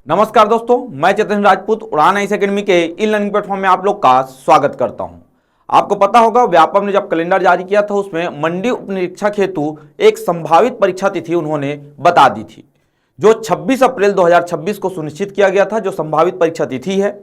नमस्कार दोस्तों, मैं चेतन राजपूत उड़ान आईएएस एकेडमी के ई लर्निंग प्लेटफॉर्म में आप लोग का स्वागत करता हूं। आपको पता होगा व्यापम ने जब कैलेंडर जारी किया था उसमें मंडी उप निरीक्षक हेतु एक संभावित परीक्षा तिथि उन्होंने बता दी थी, जो 26 अप्रैल 2026 को सुनिश्चित किया गया था। जो संभावित परीक्षा तिथि है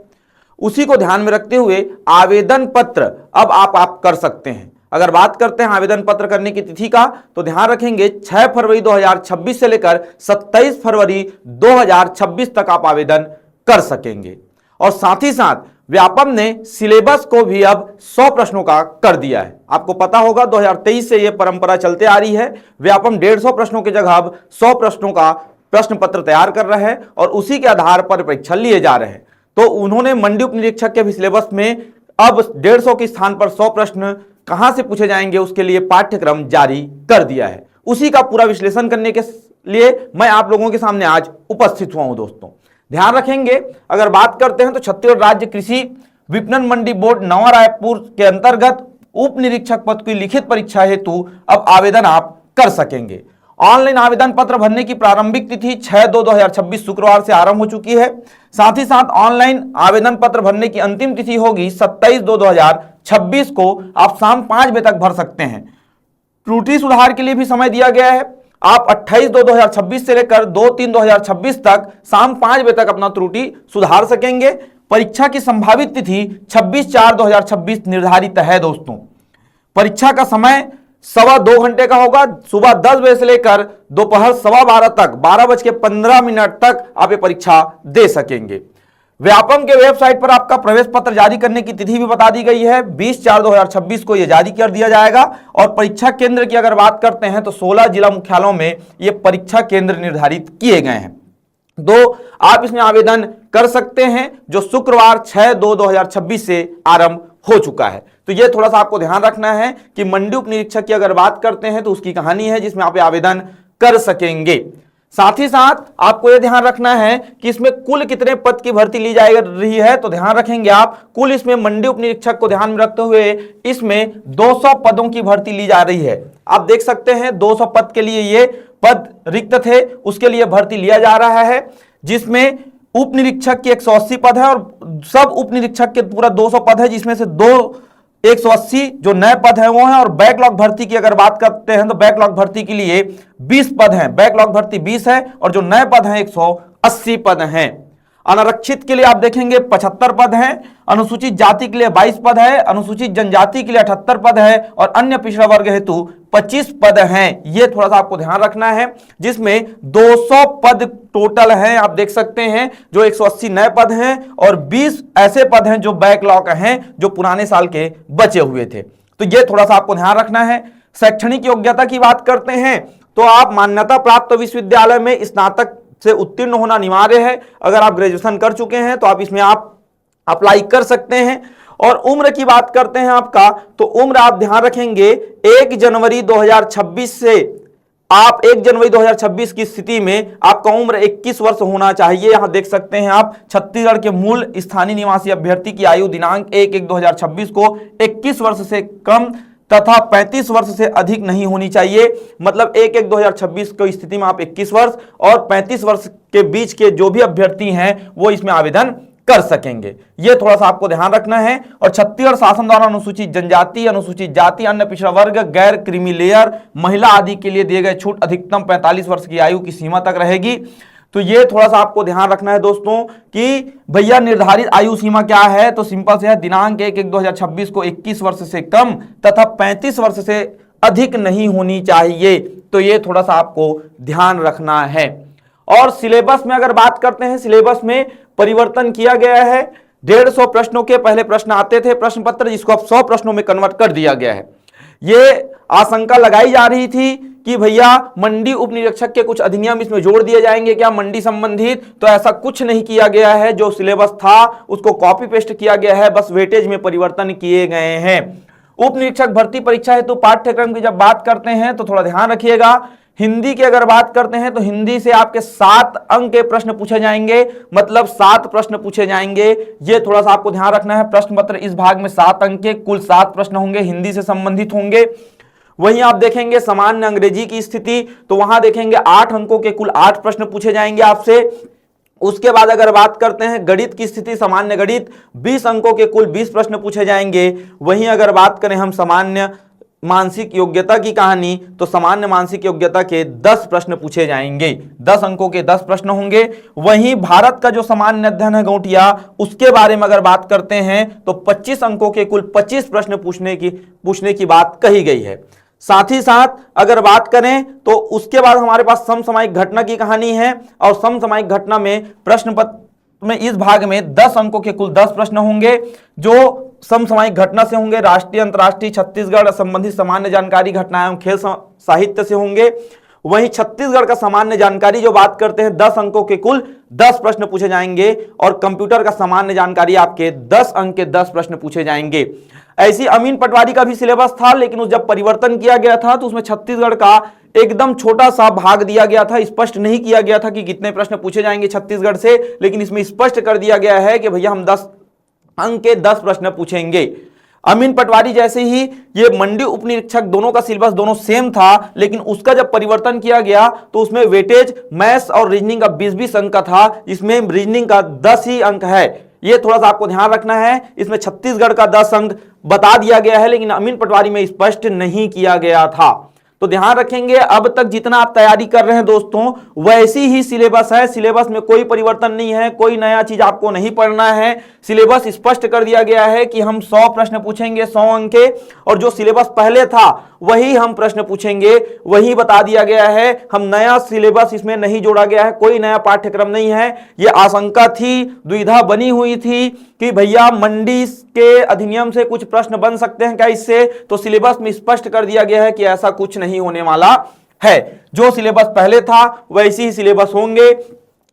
उसी को ध्यान में रखते हुए आवेदन पत्र अब आप कर सकते हैं। अगर बात करते हैं आवेदन पत्र करने की तिथि का, तो ध्यान रखेंगे 6 फरवरी 2026 से लेकर 27 फरवरी 2026 तक आप आवेदन कर सकेंगे। और साथ ही साथ व्यापम ने सिलेबस को भी अब 100 प्रश्नों का कर दिया है। आपको पता होगा 2023 से यह परंपरा चलते आ रही है। व्यापम 150 प्रश्नों की जगह अब 100 प्रश्नों का प्रश्न पत्र तैयार कर रहा है और उसी के आधार पर परीक्षा लिए जा रहे हैं। तो उन्होंने मंडी उप निरीक्षक के भी सिलेबस में अब 150 के स्थान पर 100 प्रश्न कहां से पूछे जाएंगे उसके लिए पाठ्यक्रम जारी कर दिया है। उसी का पूरा विश्लेषण करने के लिए मैं आप लोगों के सामने आज उपस्थित हुआ हूं। दोस्तों ध्यान रखेंगे, अगर बात करते हैं तो छत्तीसगढ़ राज्य कृषि विपणन मंडी बोर्ड नवा रायपुर के अंतर्गत उप निरीक्षक पद की लिखित परीक्षा हेतु अब आवेदन आप कर सकेंगे। ऑनलाइन आवेदन पत्र भरने की प्रारंभिक तिथि 6/2/2026 शुक्रवार से आरंभ हो चुकी है। साथ ही साथ ऑनलाइन आवेदन पत्र भरने की अंतिम तिथि होगी 27/2/2026 को। आप शाम 5 बजे तक भर सकते हैं। त्रुटि सुधार के लिए भी समय दिया गया है। आप 28/2/2026 से लेकर 2/3/2026 तक शाम 5 बजे तक अपना त्रुटि सुधार सकेंगे। परीक्षा की संभावित तिथि 26/4/2026 निर्धारित है। दोस्तों परीक्षा का समय 1.25 घंटे का होगा। सुबह 10 बजे से लेकर दोपहर 12:15 तक 12:15 तक आप ये परीक्षा दे सकेंगे। व्यापम के वेबसाइट पर आपका प्रवेश पत्र जारी करने की तिथि भी बता दी गई है। 20/4/2026 को यह जारी कर दिया जाएगा। और परीक्षा केंद्र की अगर बात करते हैं तो 16 जिला मुख्यालयों में ये परीक्षा केंद्र निर्धारित किए गए हैं। आप इसमें आवेदन कर सकते हैं, जो शुक्रवार 6/2/2026 से आरंभ हो चुका है। तो ये थोड़ा सा आपको ध्यान रखना है कि मंडी उप निरीक्षक की अगर बात करते हैं तो उसकी कहानी है जिसमें आप आवेदन कर सकेंगे। साथ ही साथ आपको यह ध्यान रखना है कि इसमें कुल कितने पद की भर्ती ली जा रही है। तो ध्यान रखेंगे आप, कुल इसमें मंडी उप निरीक्षक को ध्यान में रखते हुए इसमें 200 पदों की भर्ती ली जा रही है। आप देख सकते हैं 200 पद के लिए ये पद रिक्त थे, उसके लिए भर्ती लिया जा रहा है, जिसमें उप निरीक्षक के 180 पद है और सब उप निरीक्षक के पूरा 200 पद है, जिसमें से 180 जो नए पद हैं वो हैं। और बैकलॉग भर्ती की अगर बात करते हैं तो बैकलॉग भर्ती के लिए 20 पद हैं। बैकलॉग भर्ती 20 है और जो नए पद हैं 180 पद हैं। अनारक्षित के लिए आप देखेंगे 75 पद हैं। अनुसूचित जाति के लिए 22 पद है। अनुसूचित जनजाति के लिए 78 पद है और अन्य पिछड़ा वर्ग हेतु 25 पद हैं। ये थोड़ा सा आपको ध्यान रखना है, जिसमें 200 पद टोटल हैं। आप देख सकते हैं जो 180 नए पद हैं और 20 ऐसे पद हैं जो बैकलॉग हैं, जो पुराने साल के बचे हुए थे। तो ये थोड़ा सा आपको ध्यान रखना है। शैक्षणिक योग्यता की बात करते हैं तो आप मान्यता प्राप्त विश्वविद्यालय में स्नातक से उत्तीर्ण होना अनिवार्य है। अगर आप ग्रेजुएशन कर चुके हैं तो आप इसमें आप अप्लाई कर सकते हैं। और उम्र की बात करते हैं आपका, तो उम्र आप ध्यान रखेंगे 1 जनवरी 2026 से आप 1 जनवरी 2026 की स्थिति में आपका उम्र 21 वर्ष होना चाहिए। यहां देख सकते हैं आप, छत्तीसगढ़ के मूल स्थानीय निवासी अभ्यर्थी की आयु दिनांक 1/1/2026 को 21 वर्ष से कम तथा 35 वर्ष से अधिक नहीं होनी चाहिए। मतलब 1/1/2026 की स्थिति में आप 21 वर्ष और 35 वर्ष के बीच के जो भी अभ्यर्थी हैं वो इसमें आवेदन कर सकेंगे। ये थोड़ा सा आपको ध्यान रखना है। और छत्तीसगढ़ शासन द्वारा अनुसूचित जनजाति, अनुसूचित जाति, अन्य पिछड़ा वर्ग, गैर क्रीमी लेयर, महिला आदि के लिए दिए गए छूट अधिकतम 45 वर्ष की आयु की सीमा तक रहेगी। तो ये थोड़ा सा आपको ध्यान रखना है दोस्तों कि भैया निर्धारित आयु सीमा क्या है। तो सिंपल से है, दिनांक 1/1/2026 को 21 वर्ष से कम तथा 35 वर्ष से अधिक नहीं होनी चाहिए। तो ये थोड़ा सा आपको ध्यान रखना है। और सिलेबस में अगर बात करते हैं, सिलेबस में परिवर्तन किया गया है। 150 प्रश्नों के पहले प्रश्न आते थे प्रश्न पत्र, जिसको अब 100 प्रश्नों में कन्वर्ट कर दिया गया है। ये आशंका लगाई जा रही थी कि भैया मंडी उप निरीक्षक के कुछ अधिनियम इसमें जोड़ दिए जाएंगे क्या मंडी संबंधित, तो ऐसा कुछ नहीं किया गया है। जो सिलेबस था उसको कॉपी पेस्ट किया गया है, बस वेटेज में परिवर्तन किए गए हैं। उप निरीक्षक भर्ती परीक्षा हेतु पाठ्यक्रम की जब बात करते हैं तो थोड़ा ध्यान रखिएगा। हिंदी की अगर बात करते हैं तो हिंदी से आपके 7 अंक के प्रश्न पूछे जाएंगे, मतलब 7 प्रश्न पूछे जाएंगे। ये थोड़ा सा आपको ध्यान रखना है। प्रश्न पत्र इस भाग में 7 अंक के कुल 7 प्रश्न होंगे, हिंदी से संबंधित होंगे। वहीं आप देखेंगे सामान्य अंग्रेजी की स्थिति, तो वहां देखेंगे 8 अंकों के कुल 8 प्रश्न पूछे जाएंगे आपसे। उसके बाद अगर बात करते हैं गणित की स्थिति, सामान्य गणित 20 अंकों के कुल 20 प्रश्न पूछे जाएंगे। वहीं अगर बात करें हम सामान्य मानसिक योग्यता की कहानी, तो सामान्य मानसिक योग्यता के 10 प्रश्न पूछे जाएंगे, 10 अंकों के 10 प्रश्न होंगे। वहीं भारत का जो सामान्य अध्ययन है गौटिया, उसके बारे में अगर बात करते हैं तो 25 अंकों के कुल 25 प्रश्न पूछने की बात कही गई है। साथ ही साथ अगर बात करें तो उसके बाद हमारे पास समसामयिक घटना की कहानी है, और समसामयिक घटना में प्रश्न पत्र में इस भाग में 10 अंकों के कुल 10 प्रश्न होंगे, जो समसामयिक घटना से होंगे, राष्ट्रीय अंतर्राष्ट्रीय छत्तीसगढ़ संबंधित सामान्य जानकारी, घटनाएं एवं खेल साहित्य से होंगे। वहीं छत्तीसगढ़ का सामान्य जानकारी जो बात करते हैं 10 अंकों के कुल 10 प्रश्न पूछे जाएंगे, और कंप्यूटर का सामान्य जानकारी आपके 10 अंक के 10 प्रश्न पूछे जाएंगे। ऐसी अमीन पटवारी का भी सिलेबस था, लेकिन उस जब परिवर्तन किया गया था तो उसमें छत्तीसगढ़ का एकदम छोटा सा भाग दिया गया था, स्पष्ट नहीं किया गया था कि कितने प्रश्न पूछे जाएंगे छत्तीसगढ़ से, लेकिन इसमें स्पष्ट कर दिया गया है कि भैया हम 10 अंक के 10 प्रश्न पूछेंगे। अमीन पटवारी जैसे ही ये मंडी उपनिरीक्षक, दोनों का सिलेबस दोनों सेम था, लेकिन उसका जब परिवर्तन किया गया तो उसमें वेटेज मैथ्स और रीजनिंग का 20-20 अंक का था, इसमें रीजनिंग का 10 ही अंक है। ये थोड़ा सा आपको ध्यान रखना है। इसमें छत्तीसगढ़ का 10 अंक बता दिया गया है, लेकिन अमीन पटवारी में स्पष्ट नहीं किया गया था। तो ध्यान रखेंगे, अब तक जितना आप तैयारी कर रहे हैं दोस्तों, वैसी ही सिलेबस है, सिलेबस में कोई परिवर्तन नहीं है, कोई नया चीज आपको नहीं पढ़ना है। सिलेबस स्पष्ट कर दिया गया है कि हम 100 प्रश्न पूछेंगे 100 अंक के, और जो सिलेबस पहले था वही हम प्रश्न पूछेंगे, वही बता दिया गया है। हम नया सिलेबस इसमें नहीं जोड़ा गया है, कोई नया पाठ्यक्रम नहीं है। यह आशंका थी, दुविधा बनी हुई थी कि भैया मंडी के अधिनियम से कुछ प्रश्न बन सकते हैं क्या इससे, तो सिलेबस में स्पष्ट कर दिया गया है कि ऐसा कुछ नहीं होने वाला है। जो सिलेबस पहले था वैसे ही सिलेबस होंगे।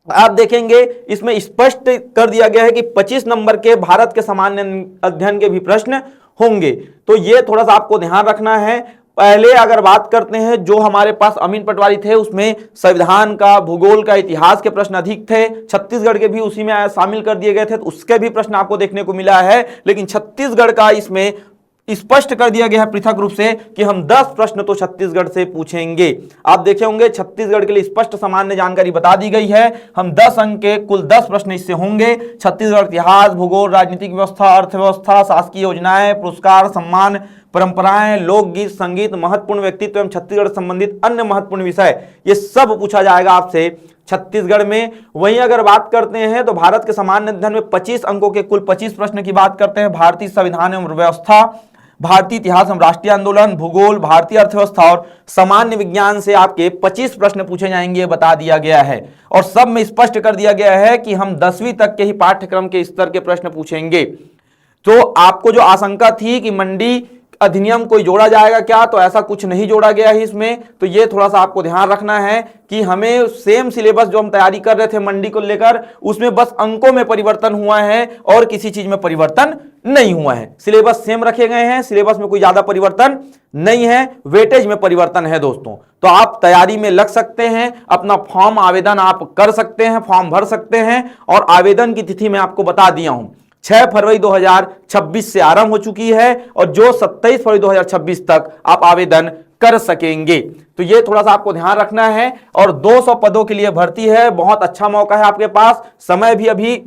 आप देखेंगे इसमें स्पष्ट कर दिया गया है कि 25 नंबर के भारत के सामान्य अध्ययन के भी प्रश्न होंगे। तो ये थोड़ा सा आपको ध्यान रखना है। पहले अगर बात करते हैं, जो हमारे पास अमीन पटवारी थे उसमें संविधान का, भूगोल का, इतिहास के प्रश्न अधिक थे। छत्तीसगढ़ के भी उसी में शामिल कर दिए गए थे, तो उसके भी प्रश्न आपको देखने को मिला है। लेकिन छत्तीसगढ़ का इसमें स्पष्ट कर दिया गया है पृथक रूप से कि हम 10 प्रश्न तो छत्तीसगढ़ से पूछेंगे। आप देखे होंगे छत्तीसगढ़ के लिए स्पष्ट सामान्य जानकारी बता दी गई है। हम 10 अंक के कुल 10 प्रश्न इससे होंगे। छत्तीसगढ़ इतिहास, भूगोल, राजनीतिक व्यवस्था, अर्थव्यवस्था, शासकीय योजनाएं, पुरस्कार, सम्मान, परंपराएं, लोकगीत, संगीत, महत्वपूर्ण व्यक्तित्व एवं छत्तीसगढ़ संबंधित अन्य महत्वपूर्ण विषय, ये सब पूछा जाएगा आपसे छत्तीसगढ़ में। वहीं अगर बात करते हैं तो भारत के सामान्य अध्ययन में 25 अंकों के कुल 25 प्रश्न की बात करते हैं। भारतीय संविधान एवं व्यवस्था, भारतीय इतिहास एवं राष्ट्रीय आंदोलन, भूगोल, भारतीय अर्थव्यवस्था और सामान्य विज्ञान से आपके 25 प्रश्न पूछे जाएंगे, बता दिया गया है। और सब में स्पष्ट कर दिया गया है कि हम 10वीं तक के ही पाठ्यक्रम के स्तर के प्रश्न पूछेंगे। तो आपको जो आशंका थी कि मंडी अधिनियम कोई जोड़ा जाएगा क्या, तो ऐसा कुछ नहीं जोड़ा गया है इसमें। तो ये थोड़ा सा आपको ध्यान रखना है कि हमें सेम सिलेबस जो हम तैयारी कर रहे थे मंडी को लेकर, उसमें बस अंकों में परिवर्तन हुआ है और किसी चीज में परिवर्तन नहीं हुआ है। सिलेबस सेम रखे गए हैं, सिलेबस में कोई ज्यादा परिवर्तन नहीं है, वेटेज में परिवर्तन है दोस्तों। तो आप तैयारी में लग सकते हैं, अपना फॉर्म आवेदन आप कर सकते हैं, फॉर्म भर सकते हैं। और आवेदन की तिथि मैं आपको बता दिया हूं, 6 फरवरी 2026 से आरंभ हो चुकी है, और जो 27 फरवरी 2026 तक आप आवेदन कर सकेंगे। तो ये थोड़ा सा आपको ध्यान रखना है। और 200 पदों के लिए भर्ती है, बहुत अच्छा मौका है आपके पास, समय भी अभी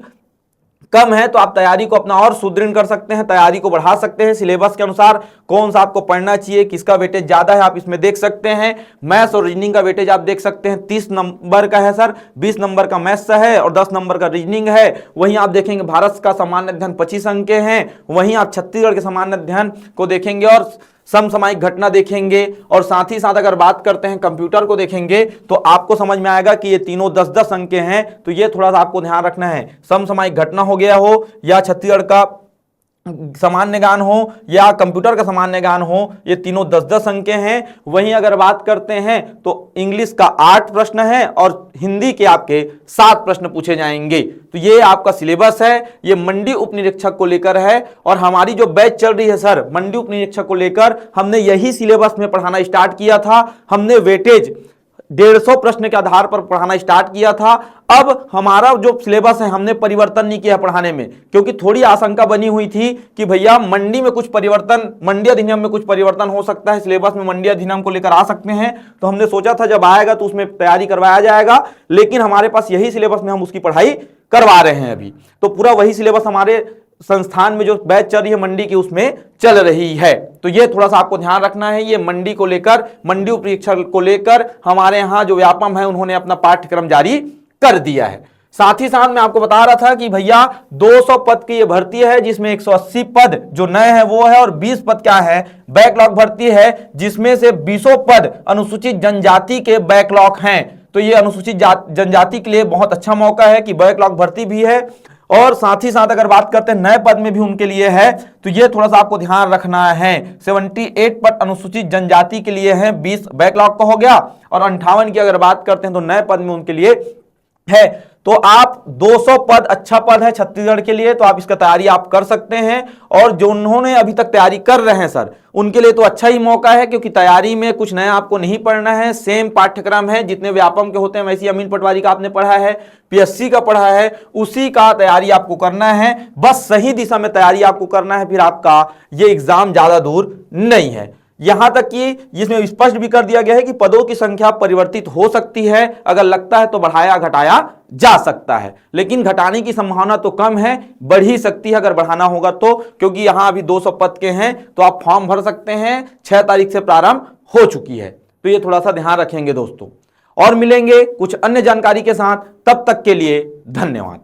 कम है, तो आप तैयारी को अपना और सुदृढ़ कर सकते हैं, तैयारी को बढ़ा सकते हैं। सिलेबस के अनुसार कौन सा आपको पढ़ना चाहिए, किसका वेटेज ज्यादा है, आप इसमें देख सकते हैं। मैथ्स और रीजनिंग का वेटेज आप देख सकते हैं, 30 नंबर का है सर, 20 नंबर का मैथ्स है और 10 नंबर का रीजनिंग है। वहीं आप देखेंगे भारत का सामान्य अध्ययन 25 अंक के हैं। वहीं आप छत्तीसगढ़ के सामान्य अध्ययन को देखेंगे और समसामयिक घटना देखेंगे, और साथ ही साथ अगर बात करते हैं कंप्यूटर को देखेंगे, तो आपको समझ में आएगा कि ये तीनों 10-10 अंक के हैं। तो ये थोड़ा सा आपको ध्यान रखना है, समसामयिक घटना हो गया हो या छत्तीसगढ़ का सामान्य ज्ञान हो या कंप्यूटर का सामान्य ज्ञान हो, ये तीनों 10-10 अंक के हैं। वहीं अगर बात करते हैं तो इंग्लिश का 8 प्रश्न है और हिंदी के आपके 7 प्रश्न पूछे जाएंगे। तो ये आपका सिलेबस है, ये मंडी उपनिरीक्षक को लेकर है। और हमारी जो बैच चल रही है सर मंडी उपनिरीक्षक को लेकर, हमने यही सिलेबस में पढ़ाना स्टार्ट किया था। हमने वेटेज 150 प्रश्न के आधार पर पढ़ाना स्टार्ट किया था। अब हमारा जो सिलेबस है हमने परिवर्तन नहीं किया पढ़ाने में, क्योंकि थोड़ी आशंका बनी हुई थी कि भैया मंडी में कुछ परिवर्तन, मंडी अधिनियम में कुछ परिवर्तन हो सकता है, सिलेबस में मंडी अधिनियम को लेकर आ सकते हैं। तो हमने सोचा था जब आएगा तो उसमें तैयारी करवाया जाएगा, लेकिन हमारे पास यही सिलेबस में हम उसकी पढ़ाई करवा रहे हैं अभी। तो पूरा वही सिलेबस हमारे संस्थान में जो बैच चल रही है मंडी की उसमें चल रही है। तो ये थोड़ा सा आपको ध्यान रखना है। ये मंडी को लेकर, मंडी उप निरीक्षक को लेकर हमारे यहाँ जो व्यापम है उन्होंने अपना पाठ्यक्रम जारी कर दिया है। साथ ही साथ मैं आपको बता रहा था कि भैया 200 पद की ये भर्ती है, जिसमें 180 पद जो नए हैं वो है, और 20 पद क्या है, बैकलॉग भर्ती है, जिसमें से 20 पद अनुसूचित जनजाति के बैकलॉग हैं। तो ये अनुसूचित जनजाति के लिए बहुत अच्छा मौका है कि बैकलॉग भर्ती भी है। और साथ ही साथ अगर बात करते हैं नए पद में भी उनके लिए है, तो ये थोड़ा सा आपको ध्यान रखना है। 78 पद अनुसूचित जनजाति के लिए हैं, 20 बैकलॉग का हो गया, और 58 की अगर बात करते हैं तो नए पद में उनके लिए है। तो आप 200 पद अच्छा पद है छत्तीसगढ़ के लिए, तो आप इसका तैयारी आप कर सकते हैं। और जो उन्होंने अभी तक तैयारी कर रहे हैं सर, उनके लिए तो अच्छा ही मौका है, क्योंकि तैयारी में कुछ नया आपको नहीं पढ़ना है, सेम पाठ्यक्रम है, जितने व्यापम के होते हैं वैसे अमीन पटवारी का आपने पढ़ा है, पीएससी का पढ़ा है, उसी का तैयारी आपको करना है। बस सही दिशा में तैयारी आपको करना है, फिर आपका ये एग्जाम ज्यादा दूर नहीं है। यहां तक कि इसमें स्पष्ट भी कर दिया गया है कि पदों की संख्या परिवर्तित हो सकती है, अगर लगता है तो बढ़ाया घटाया जा सकता है, लेकिन घटाने की संभावना तो कम है, बढ़ ही सकती है अगर बढ़ाना होगा तो, क्योंकि यहां अभी 200 पद के हैं। तो आप फॉर्म भर सकते हैं, 6 तारीख से प्रारंभ हो चुकी है। तो ये थोड़ा सा ध्यान रखेंगे दोस्तों, और मिलेंगे कुछ अन्य जानकारी के साथ। तब तक के लिए धन्यवाद।